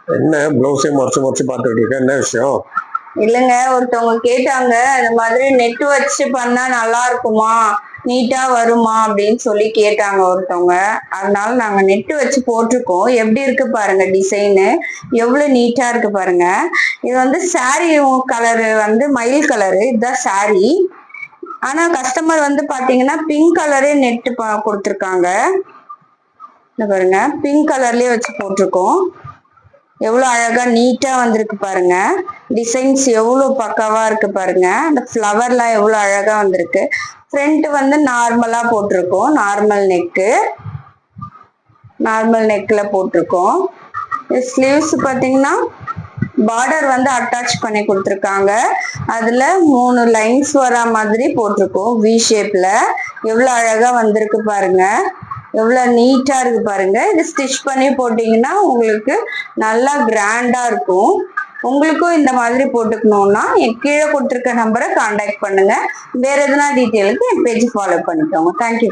என்ன ப்ளவுஸே மறைச்சு பார்த்துட்டு இருக்க, என்ன விஷயம்? இல்லைங்க, ஒருத்தவங்க கேட்டாங்க, இந்த மாதிரி நெட் வச்சு பண்ணா நல்லா இருக்குமா, நீட்டா வருமா அப்படின்னு சொல்லி கேட்டாங்க ஒருத்தவங்க. அதனால நாங்க நெட் வச்சு போட்டிருக்கோம். எப்படி இருக்கு பாருங்க டிசைனு, எவ்வளவு நீட்டா இருக்கு பாருங்க. இது வந்து சாரி கலரு வந்து மயில் கலரு, இதுதான் சாரி. ஆனா கஸ்டமர் வந்து பாத்தீங்கன்னா பிங்க் கலரே நெட் கொடுத்துருக்காங்க. பாருங்க, பிங்க் கலர்லயே வச்சு போட்டிருக்கோம். எவ்வளவு அழகா நீட்டா வந்திருக்கு பாருங்க. டிசைன்ஸ் எவ்வளவு பக்காவா இருக்கு பாருங்க. அந்த ஃப்ளவர்லாம் எவ்வளவு அழகா வந்திருக்கு. ஃப்ரண்ட் வந்து நார்மலா போட்டிருக்கோம், நார்மல் நெக்ல போட்டிருக்கோம். ஸ்லீவ்ஸ் பாத்தீங்கன்னா பார்டர் வந்து அட்டாச் பண்ணி கொடுத்துருக்காங்க. அதுல 3 லைன்ஸ் வர மாதிரி போட்டிருக்கோம் வி ஷேப்ல. எவ்வளவு அழகா வந்திருக்கு பாருங்க, எவ்வளவு நீட்டா இருக்கு பாருங்க. இது ஸ்டிச் பண்ணி போட்டீங்கன்னா உங்களுக்கு நல்லா கிராண்டா இருக்கும். உங்களுக்கும் இந்த மாதிரி போட்டுக்கணும்னா என் கீழே கொடுத்துருக்க நம்பரை கான்டாக்ட் பண்ணுங்க. வேற எதுனா டீட்டெயிலுக்கு என் பேஜ் ஃபாலோ பண்ணிக்கோங்க. தேங்க்யூ.